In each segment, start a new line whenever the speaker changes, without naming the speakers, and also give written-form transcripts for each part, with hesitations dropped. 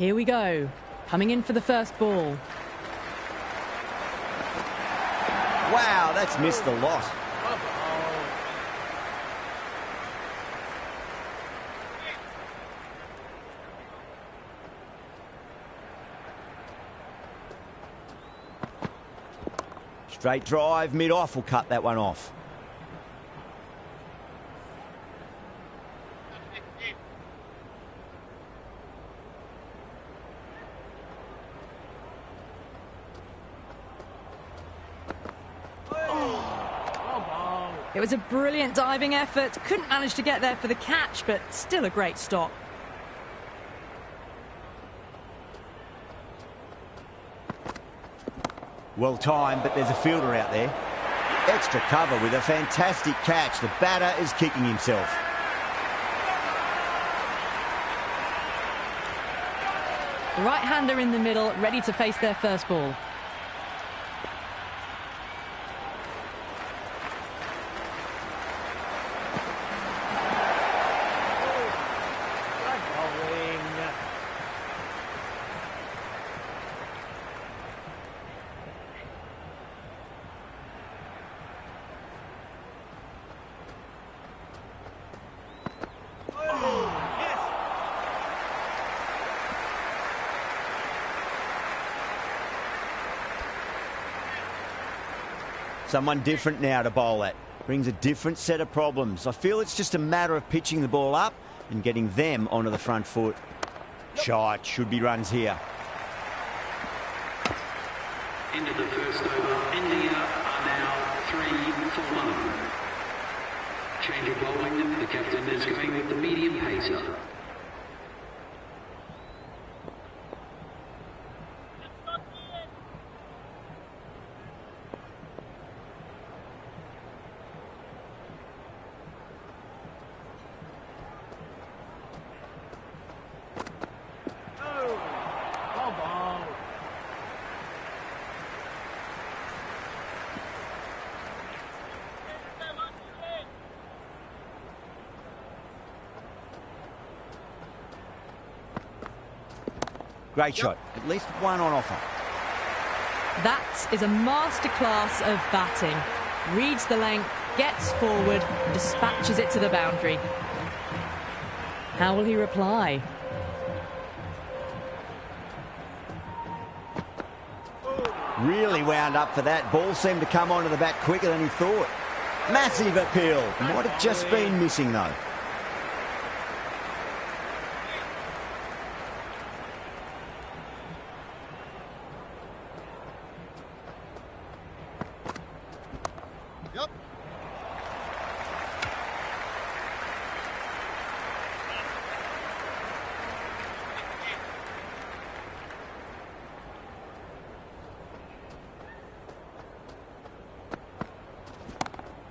Here we go. Coming in for the first ball.
Wow, that's missed a lot. Straight drive, mid-off will cut that one off.
It was a brilliant diving effort. Couldn't manage to get there for the catch, but still a great stop.
Well timed, but there's a fielder out there. Extra cover with a fantastic catch. The batter is kicking himself.
The right-hander in the middle, ready to face their first ball.
Someone different now to bowl at. Brings a different set of problems. I feel it's just a matter of pitching the ball up and getting them onto the front foot. Shot, should be runs here.
End of the first over. India are now 3 for 1. Change of bowling. The captain is going with the medium pacer.
Great shot. At least one on offer.
That is a masterclass of batting. Reads the length, gets forward, dispatches it to the boundary. How will he reply?
Really wound up for that. Ball seemed to come onto the bat quicker than he thought. Massive appeal. Might have just been missing though.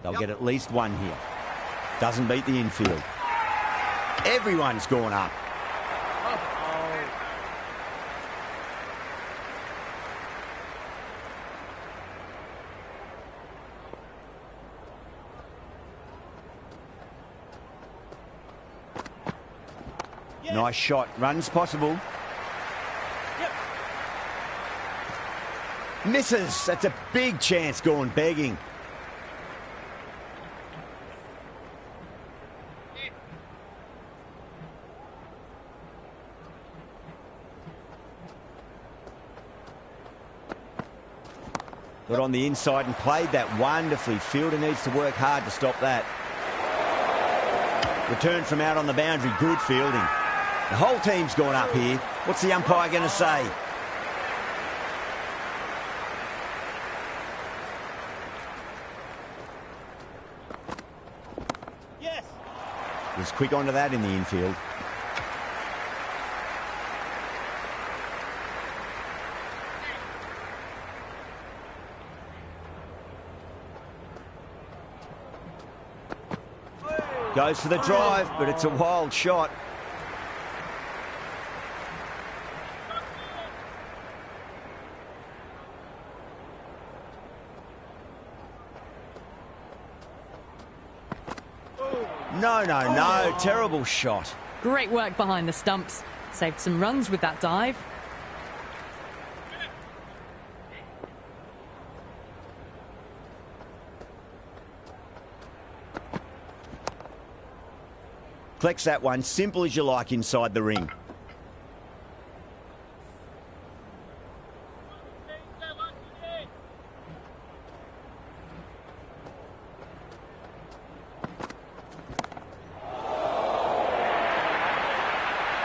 They'll get at least one here. Doesn't beat the infield. Everyone's gone up. Nice shot. Runs possible. Misses. That's a big chance gone begging. Got on the inside and played that wonderfully. Fielder needs to work hard to stop that. Return from out on the boundary. Good fielding. The whole team's gone up here. What's the umpire going to say? Yes. Was quick onto that in the infield. Goes for the drive, but it's a wild shot. No. Terrible shot.
Great work behind the stumps. Saved some runs with that dive.
Collects that one, simple as you like, inside the ring.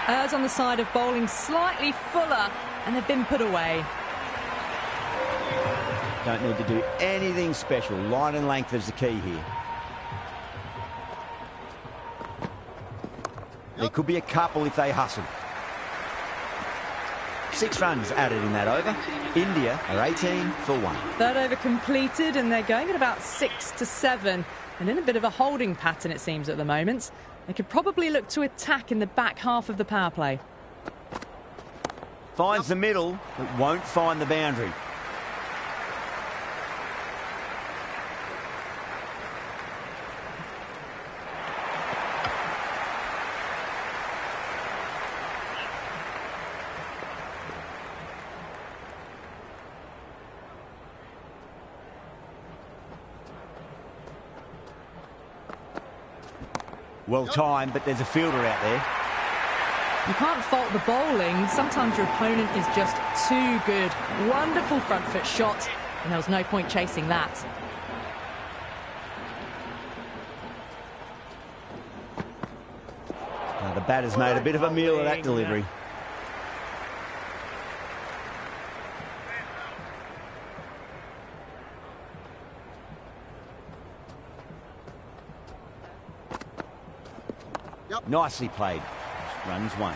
Errs on the side of bowling slightly fuller, and they've been put away.
Don't need to do anything special. Line and length is the key here. There could be a couple if they hustle. 6 runs added in that over. India are 18 for 1.
Third over completed, and they're going at about 6 to 7. And in a bit of a holding pattern, it seems, at the moment. They could probably look to attack in the back half of the power play.
Finds the middle, but won't find the boundary. Well timed, but there's a fielder out there.
You can't fault the bowling. Sometimes your opponent is just too good. Wonderful front foot shot, and there was no point chasing that.
Now the batter's made a bit of a meal of that delivery. Nicely played. Runs 1.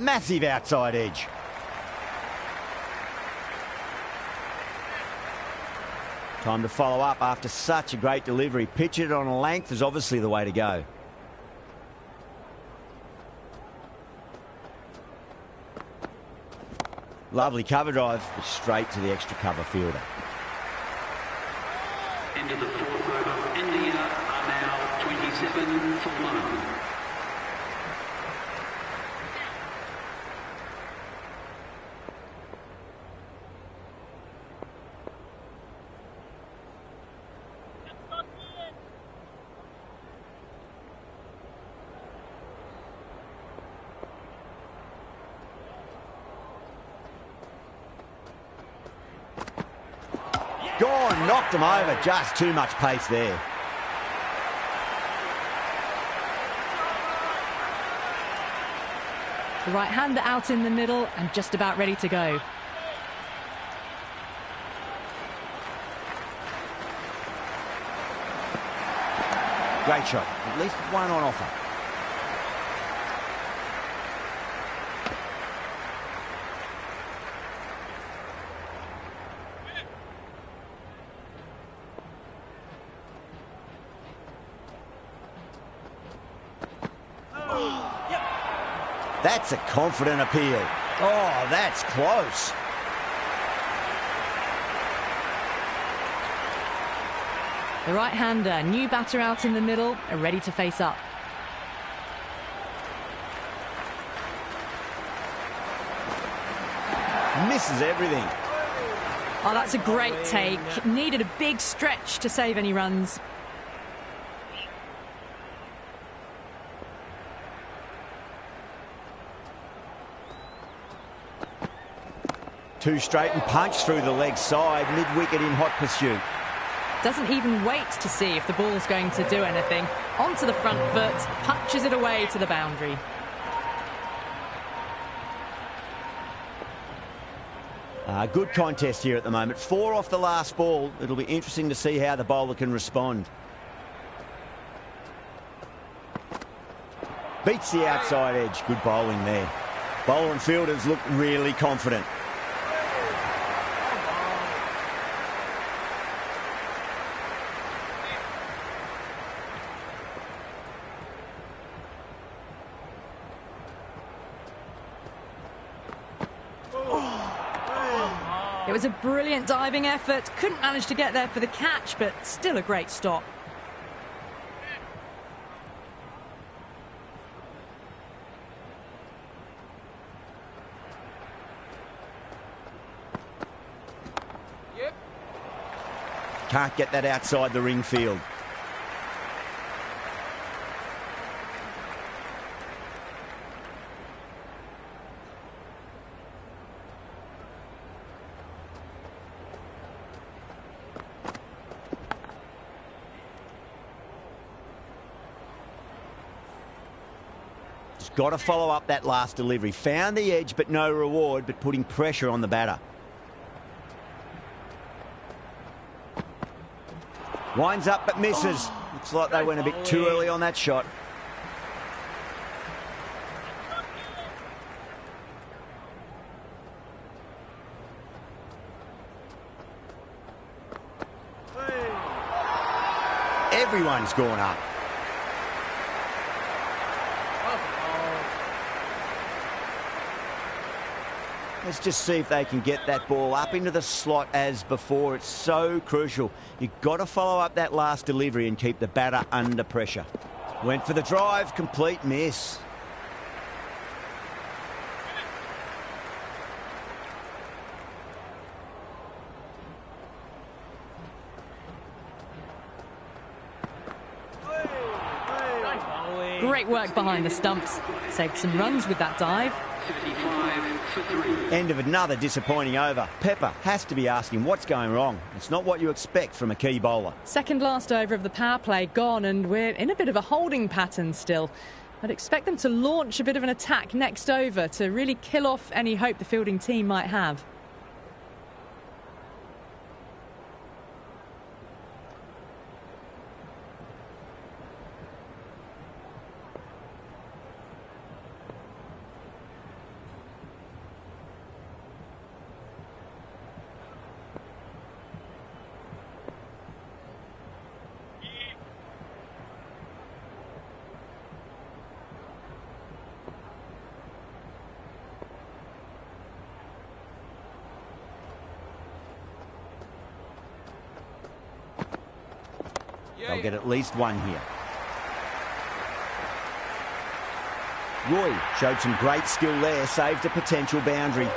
Massive outside edge. Time to follow up after such a great delivery. Pitch it on a length is obviously the way to go. Lovely cover drive, but straight to the extra cover fielder.
Into the 4th over. India are now 27 for 1.
Gone, knocked him over. Just too much pace there.
The right-hander out in the middle and just about ready to go.
Great shot. At least one on offer. That's a confident appeal. Oh, that's close.
The right-hander, new batter out in the middle, are ready to face up.
Misses everything.
Oh, that's a great take. Needed a big stretch to save any runs.
Two straight and punch through the leg side, mid-wicket in hot pursuit.
Doesn't even wait to see if the ball's going to do anything. Onto the front foot, punches it away to the boundary.
Good contest here at the moment. 4 off the last ball. It'll be interesting to see how the bowler can respond. Beats the outside edge. Good bowling there. Bowler and fielders look really confident.
It was a brilliant diving effort. Couldn't manage to get there for the catch, but still a great stop.
Can't get that outside the ring field. Just got to follow up that last delivery. Found the edge, but no reward, but putting pressure on the batter. Winds up but misses. Looks like they went a bit too early on that shot. Everyone's gone up. Let's just see if they can get that ball up into the slot as before. It's so crucial. You've got to follow up that last delivery and keep the batter under pressure. Went for the drive, complete miss.
Great work behind the stumps. Saved some runs with that dive.
35 for 3.
End of another disappointing over. Pepper has to be asking what's going wrong. It's not what you expect from a key bowler.
Second last over of the power play gone, and we're in a bit of a holding pattern still. I'd expect them to launch a bit of an attack next over to really kill off any hope the fielding team might have.
They'll get at least one here. Roy showed some great skill there, saved a potential boundary.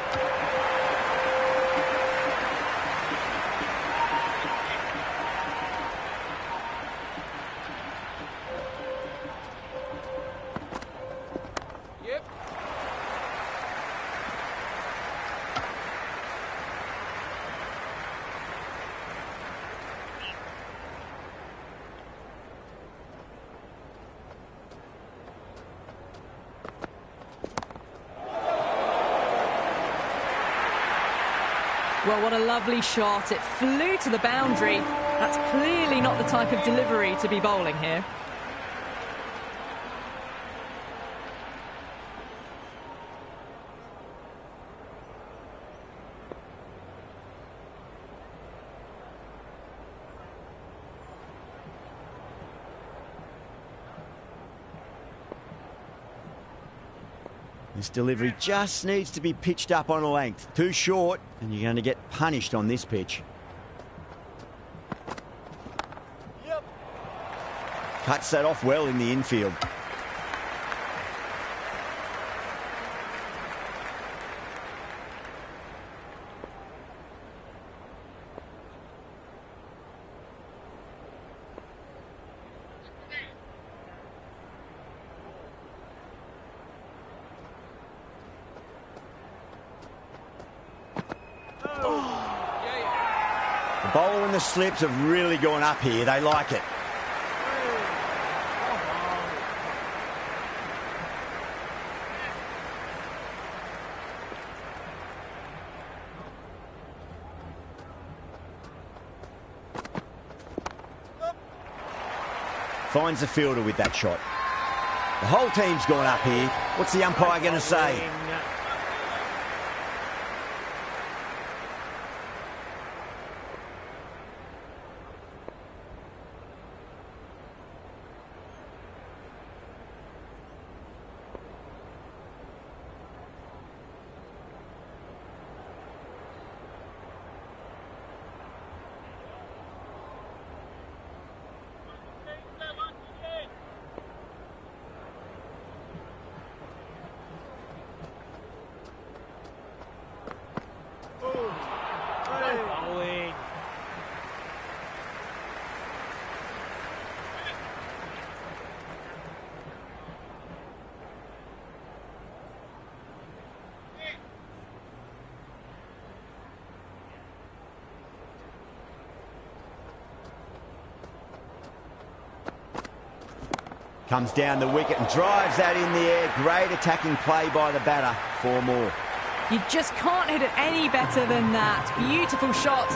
Well, what a lovely shot. It flew to the boundary. That's clearly not the type of delivery to be bowling here.
This delivery just needs to be pitched up on a length. Too short, and you're going to get punished on this pitch. Cuts that off well in the infield. The bowler and the slips have really gone up here. They like it. Finds the fielder with that shot. The whole team's gone up here. What's the umpire going to say? Comes down the wicket and drives that in the air. Great attacking play by the batter. 4 more.
You just can't hit it any better than that. Beautiful shot.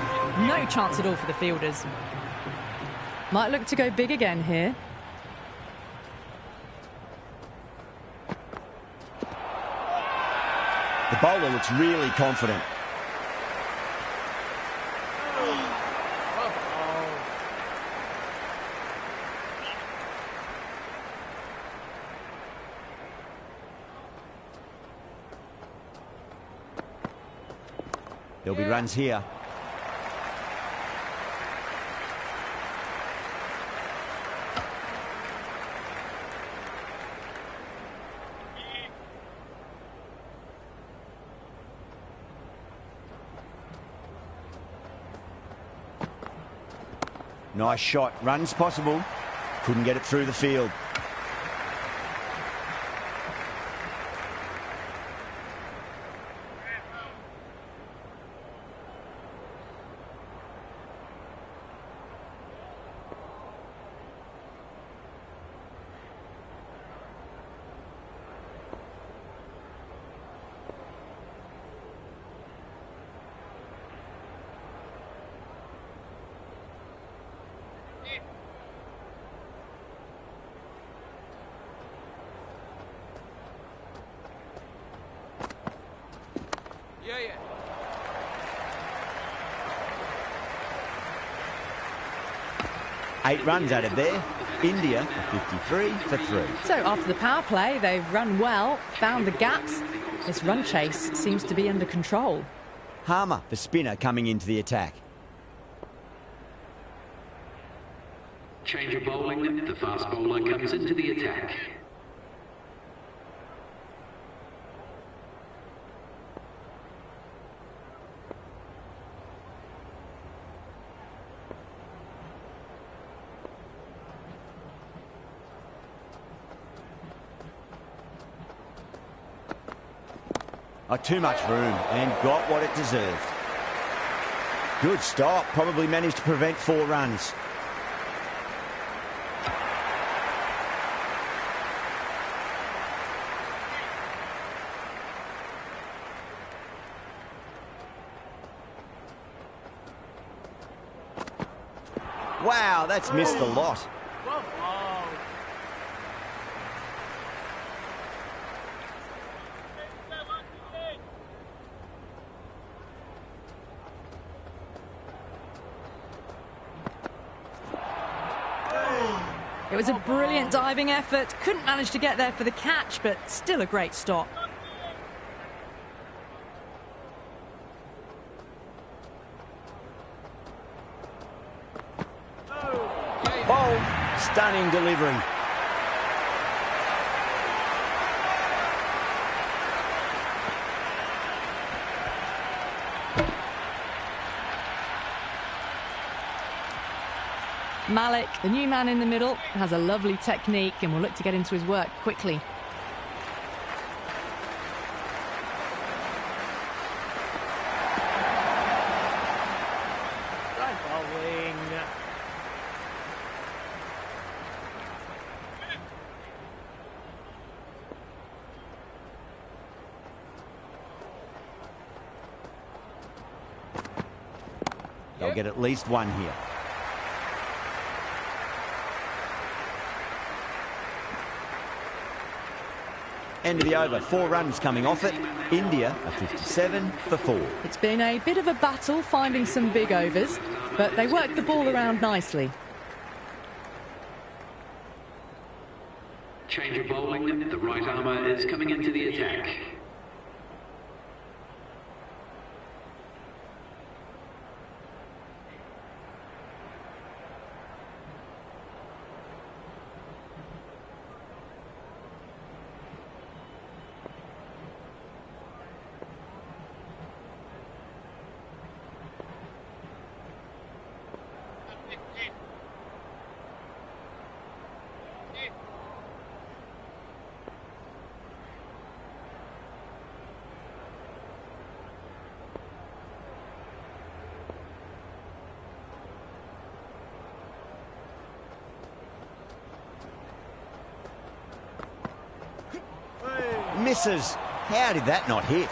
No chance at all for the fielders. Might look to go big again here.
The bowler looks really confident. There'll be runs here. Nice shot. Runs possible. Couldn't get it through the field.
Yeah.
8 runs out of there. India are 53 for 3.
So after the power play, they've run well, found the gaps. This run chase seems to be under control.
Harmer, the spinner, coming into the attack.
Change of bowling. The fast bowler comes into the attack.
Oh, too much room and got what it deserved. Good stop. Probably managed to prevent 4 runs. Wow, that's missed a lot.
It was a brilliant diving effort. Couldn't manage to get there for the catch, but still a great stop.
Bold, stunning delivery.
Malik, the new man in the middle, has a lovely technique and will look to get into his work quickly.
They'll get at least 1 here. End of the over. 4 runs coming off it. India are 57 for 4.
It's been a bit of a battle finding some big overs, but they worked the ball around nicely.
Change of bowling. The right armour is coming into the attack.
misses. How did that not hit?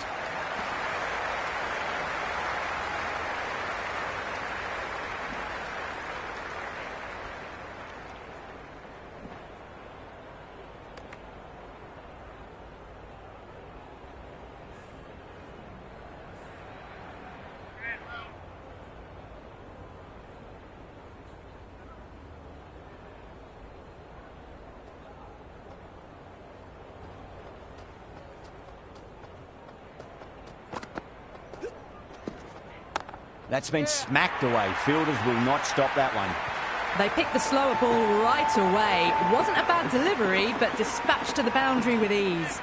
That's been smacked away. Fielders will not stop that one.
They picked the slower ball right away. Wasn't a bad delivery, but dispatched to the boundary with ease.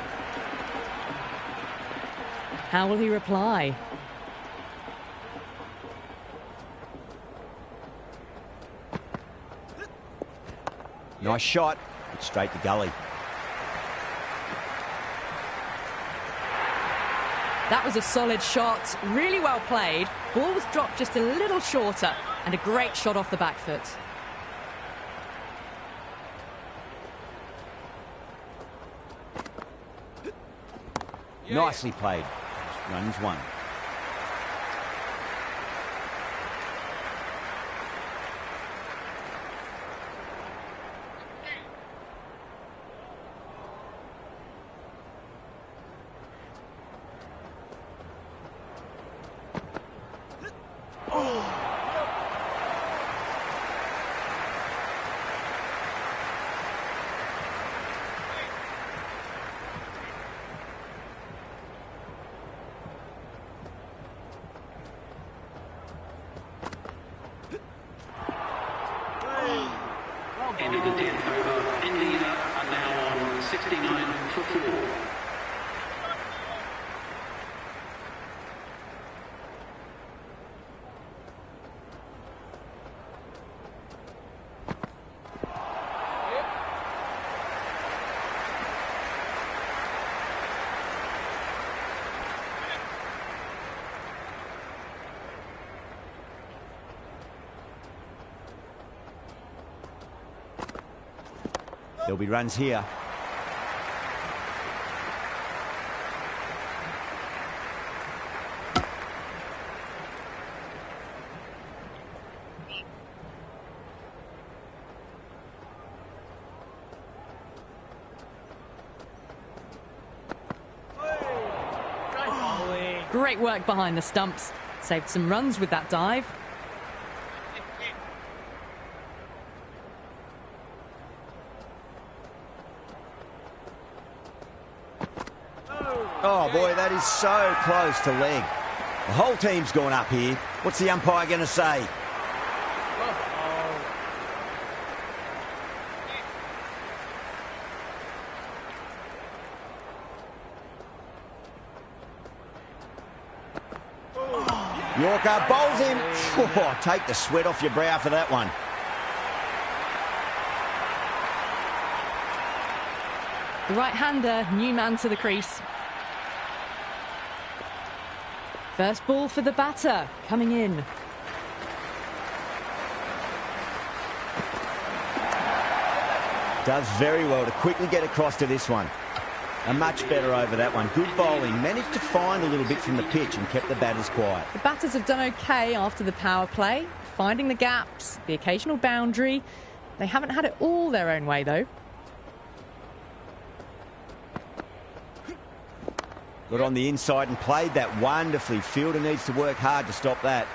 How will he reply?
Nice shot. It's straight to gully.
That was a solid shot, really well played. Ball was dropped just a little shorter, and a great shot off the back foot.
Nicely played. Runs one.
End of the 10th over. India are now on 69 for 4.
There'll be runs here.
Great work behind the stumps. Saved some runs with that dive.
Oh boy, that is so close to leg. The whole team's gone up here. What's the umpire going to say? Yorker bowls him. Oh, take the sweat off your brow for that one.
The right-hander, new man to the crease. First ball for the batter, coming in.
Does very well to quickly get across to this one. A much better over that one. Good bowling. Managed to find a little bit from the pitch and kept the batters quiet.
The batters have done okay after the power play, finding the gaps, the occasional boundary. They haven't had it all their own way, though.
Got on the inside and played that wonderfully. Fielder needs to work hard to stop that.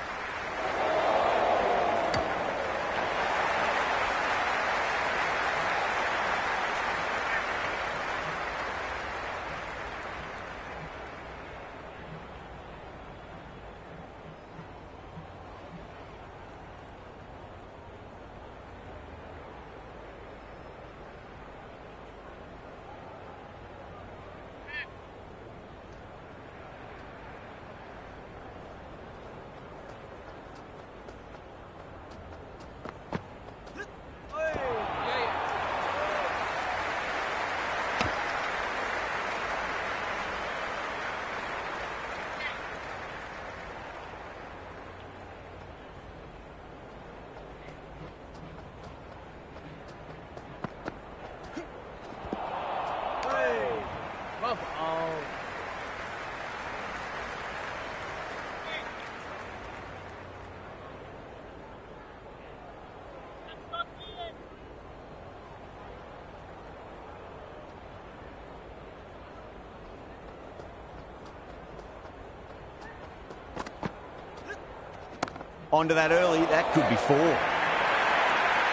Onto that early, that could be 4.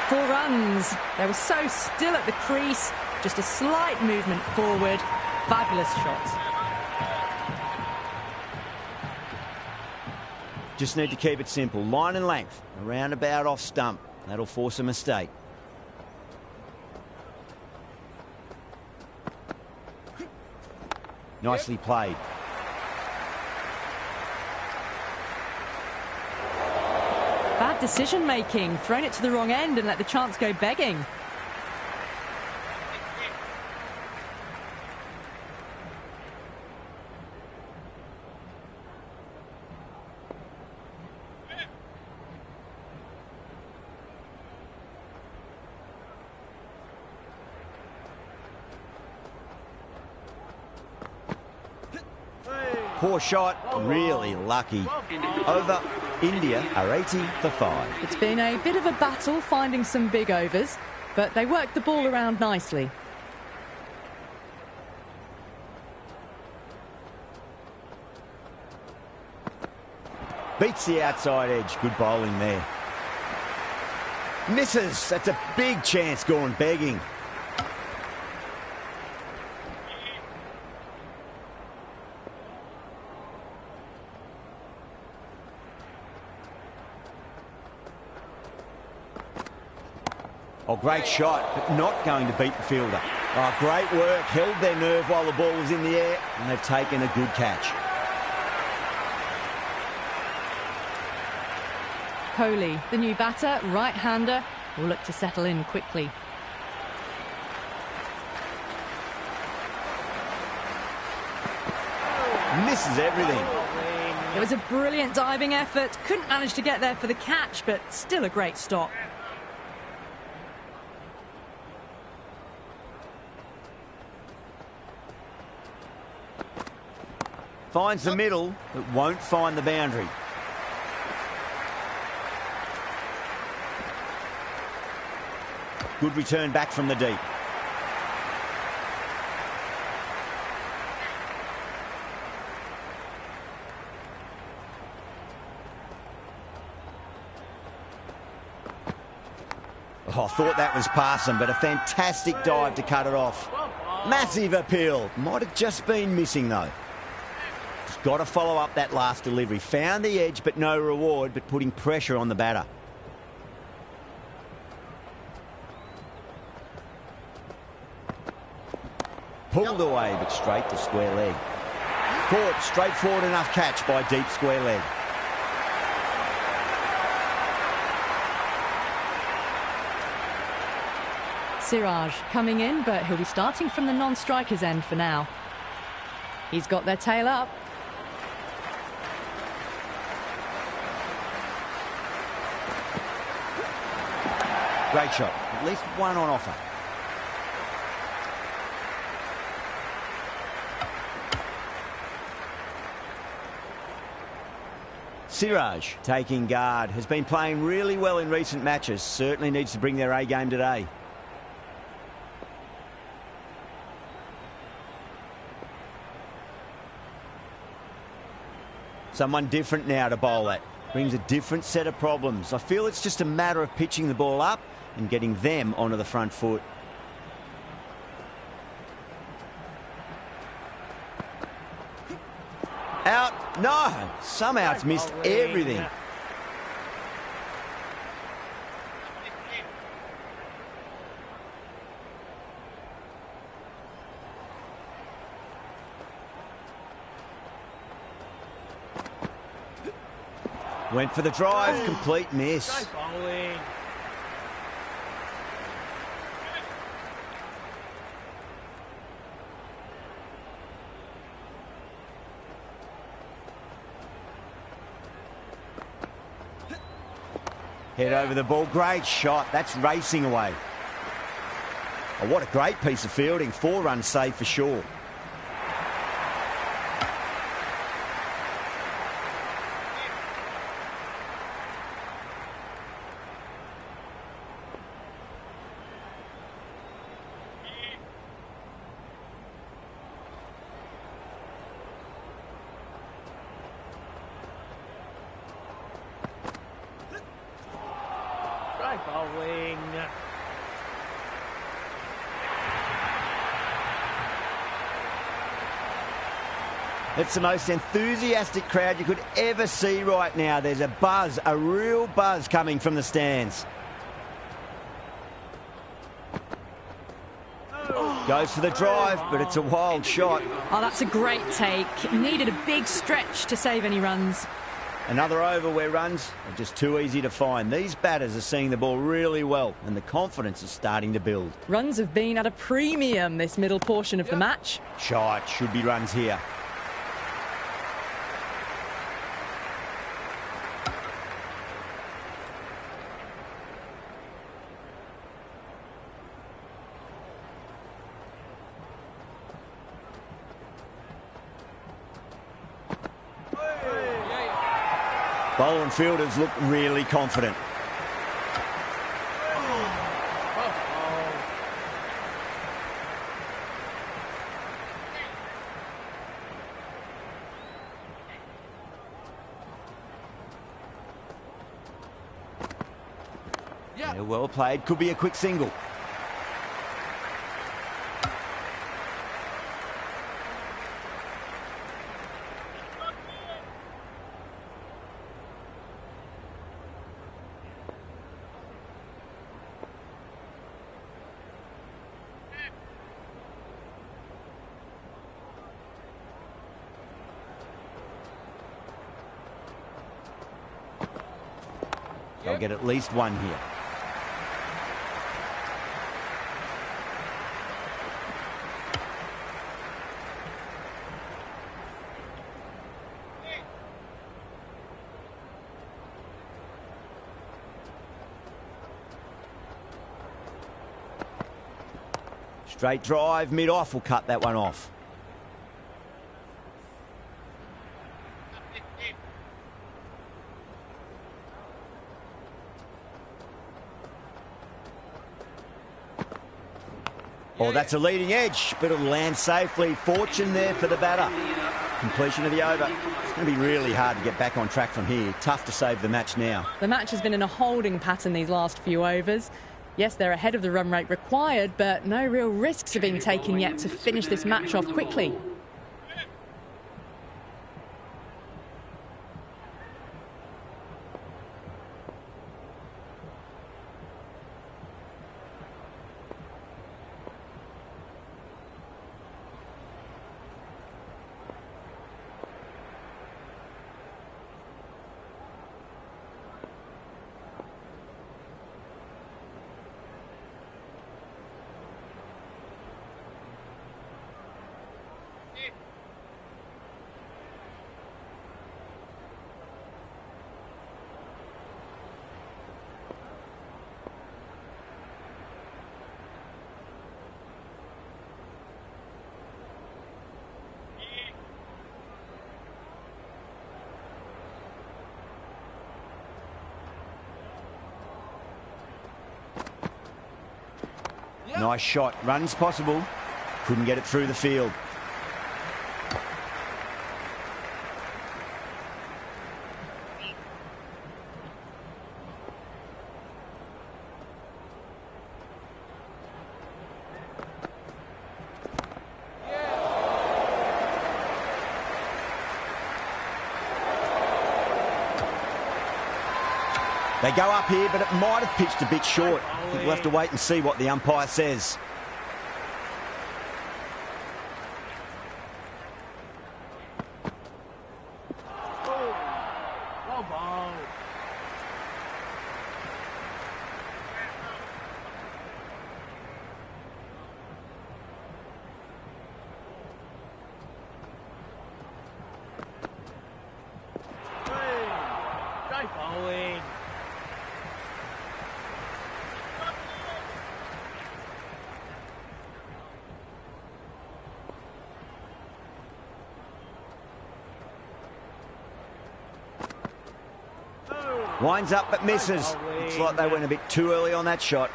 4 runs. They were so still at the crease. Just a slight movement forward. Fabulous shots.
Just need to keep it simple. Line and length. Around about off stump. That'll force a mistake. Nicely played.
Bad decision-making. Thrown it to the wrong end and let the chance go begging.
Poor shot, really lucky. Over, India are 80 for 5.
It's been a bit of a battle finding some big overs, but they worked the ball around nicely.
Beats the outside edge. Good bowling there. Misses. That's a big chance gone begging. Oh, great shot, but not going to beat the fielder. Oh, great work. Held their nerve while the ball was in the air, and they've taken a good catch.
Kohli, the new batter, right-hander, will look to settle in quickly.
Misses everything.
It was a brilliant diving effort. Couldn't manage to get there for the catch, but still a great stop.
Finds the middle, but won't find the boundary. Good return back from the deep. Oh, I thought that was passing, but a fantastic dive to cut it off. Massive appeal. Might have just been missing, though. Just got to follow up that last delivery. Found the edge, but no reward, but putting pressure on the batter. Pulled away, but straight to square leg. Caught, straightforward enough catch by deep square leg.
Siraj coming in, but he'll be starting from the non-striker's end for now. He's got their tail up.
Great shot. At least one on offer. Siraj taking guard. Has been playing really well in recent matches. Certainly needs to bring their A game today. Someone different now to bowl at. Brings a different set of problems. I feel it's just a matter of pitching the ball up and getting them onto the front foot. Out. No. Somehow it's missed everything. Went for the drive, complete miss. Head over the ball, great shot. That's racing away. Oh, what a great piece of fielding. 4 runs saved for sure.
bowling.
It's the most enthusiastic crowd you could ever see right now. There's a buzz, a real buzz coming from the stands. Goes for the drive, but it's a wild shot.
Oh, that's a great take. Needed a big stretch to save any runs.
Another over where runs are just too easy to find. These batters are seeing the ball really well, and the confidence is starting to build.
Runs have been at a premium this middle portion of the match.
Shite, should be runs here. Bowling fielders look really confident. Yeah, well played. Could be a quick single. They'll get at least one here. Straight drive, mid-off will cut that one off. Oh, that's a leading edge, but it'll land safely. Fortune there for the batter. Completion of the over. It's going to be really hard to get back on track from here. Tough to save the match now.
The match has been in a holding pattern these last few overs. Yes, they're ahead of the run rate required, but no real risks have been taken yet to finish this match off quickly.
Nice shot. Runs possible. Couldn't get it through the field. They go up here, but it might have pitched a bit short. I think we'll have to wait and see what the umpire says.
Well ball. Straight bowling.
Winds up but misses. Looks like they went a bit too early on that shot.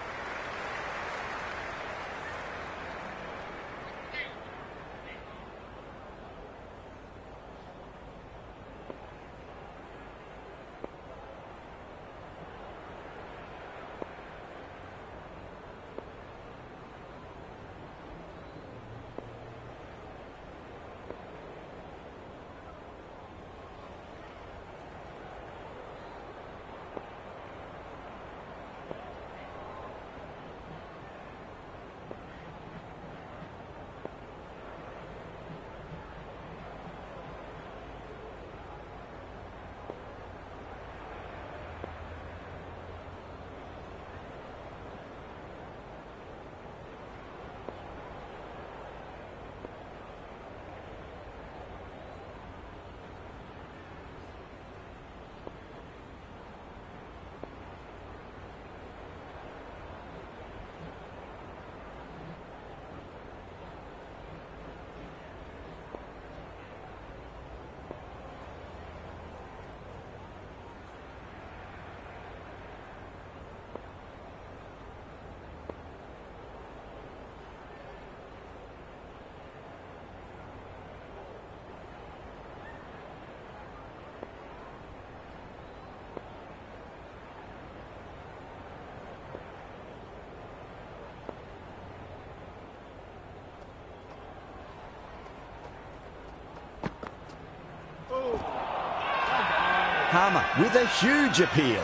Harmer with a huge appeal.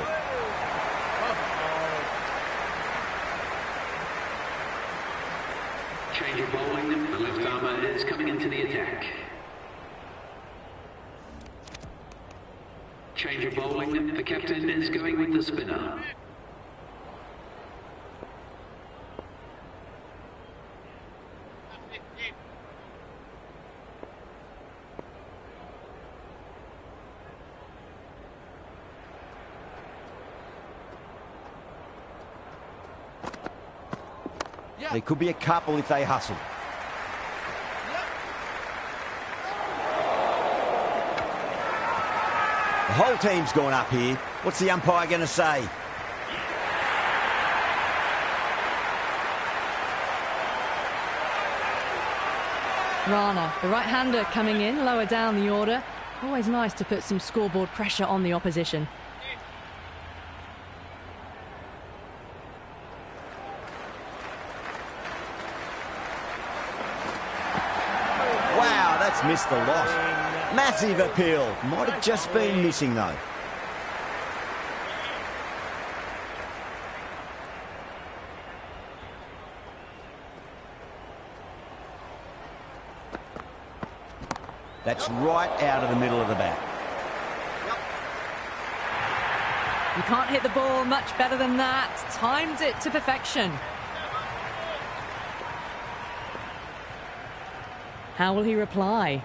Change of bowling. The left armour is coming into the attack. Change of bowling. The captain is going with the spinner.
There could be a couple if they hustle. The whole team's gone up here. What's the umpire going to say?
Rana, the right-hander coming in, lower down the order. Always nice to put some scoreboard pressure on the opposition.
Wow, that's missed the lot. Massive appeal. Might have just been missing, though. That's right out of the middle of the bat.
You can't hit the ball much better than that. Timed it to perfection. How will he reply?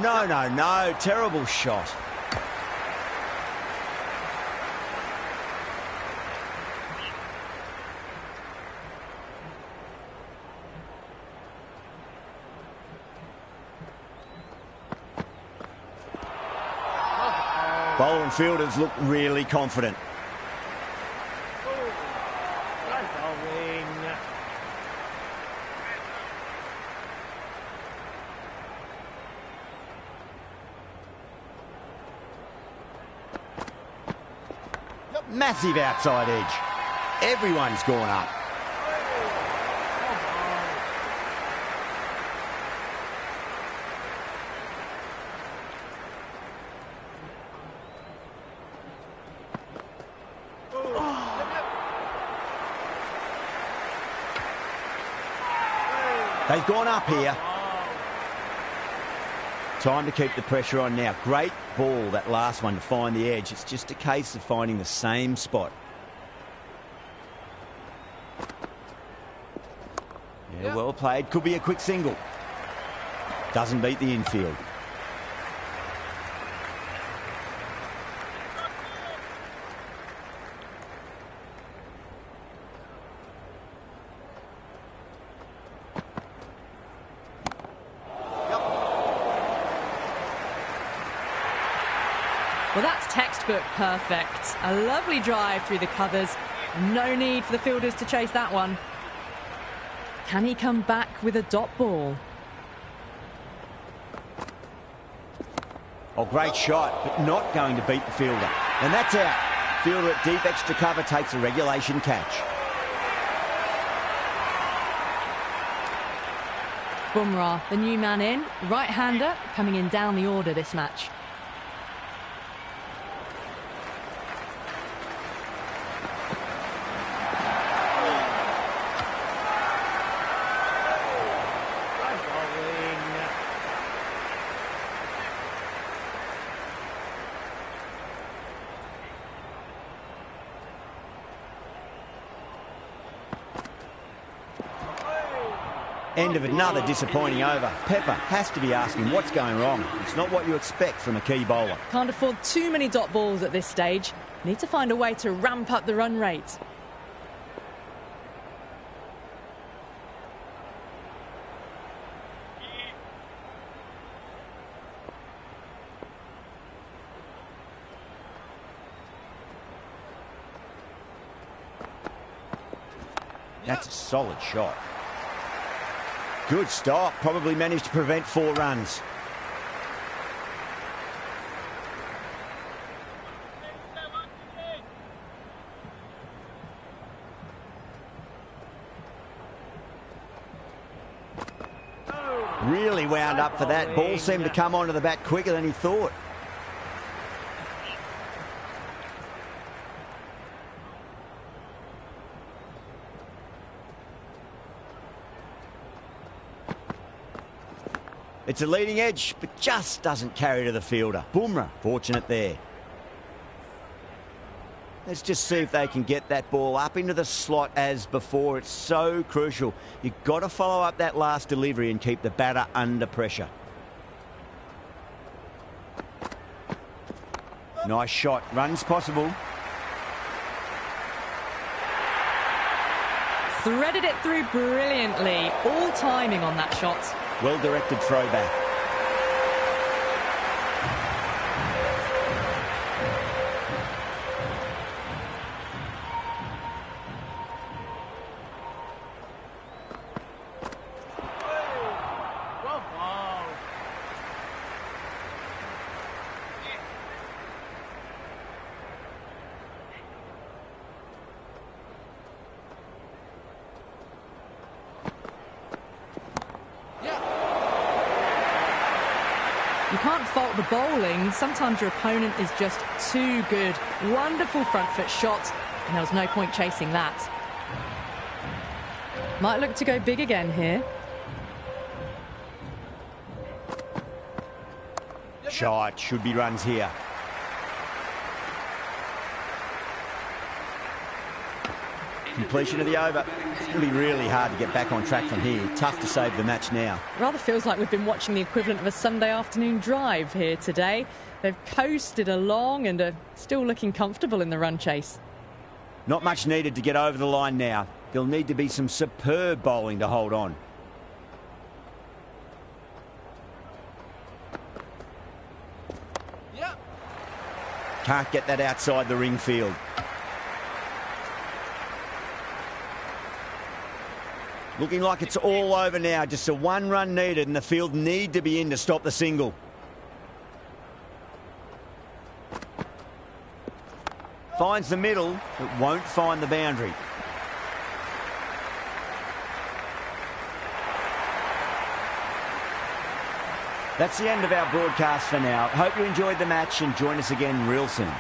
No, no, no. Terrible shot. Bowler and fielders look really confident. Massive outside edge. Everyone's gone up. They've gone up here. Time to keep the pressure on now. Great ball, that last one, to find the edge. It's just a case of finding the same spot. Yeah, well played. Could be a quick single. Doesn't beat the infield.
Well, that's textbook perfect. A lovely drive through the covers. No need for the fielders to chase that one. Can he come back with a dot ball?
Oh, great shot, but not going to beat the fielder. And that's out. Fielder at deep extra cover takes a regulation catch.
Bumrah, the new man in. Right-hander coming in down the order this match.
End of another disappointing over. Pepper has to be asking what's going wrong. It's not what you expect from a key bowler.
Can't afford too many dot balls at this stage. Need to find a way to ramp up the run rate.
That's a solid shot. Good stop. Probably managed to prevent 4 runs. Really wound up for that. Ball seemed to come onto the bat quicker than he thought. It's a leading edge, but just doesn't carry to the fielder. Bumrah, fortunate there. Let's just see if they can get that ball up into the slot as before. It's so crucial. You've got to follow up that last delivery and keep the batter under pressure. Nice shot. Runs possible.
Threaded it through brilliantly. All timing on that shot.
Well-directed throwback.
Well ball.
You can't fault the bowling. Sometimes your opponent is just too good. Wonderful front foot shot, and there was no point chasing that. Might look to go big again here.
Shot. Should be runs here. Completion of the over. It's going to be really hard to get back on track from here. Tough to save the match now.
Rather feels like we've been watching the equivalent of a Sunday afternoon drive here today. They've coasted along and are still looking comfortable in the run chase.
Not much needed to get over the line now. There'll need to be some superb bowling to hold on.
Yep.
Can't get that outside the ring field. Looking like it's all over now. Just a one run needed and the field need to be in to stop the single. Finds the middle, but won't find the boundary. That's the end of our broadcast for now. Hope you enjoyed the match and join us again real soon.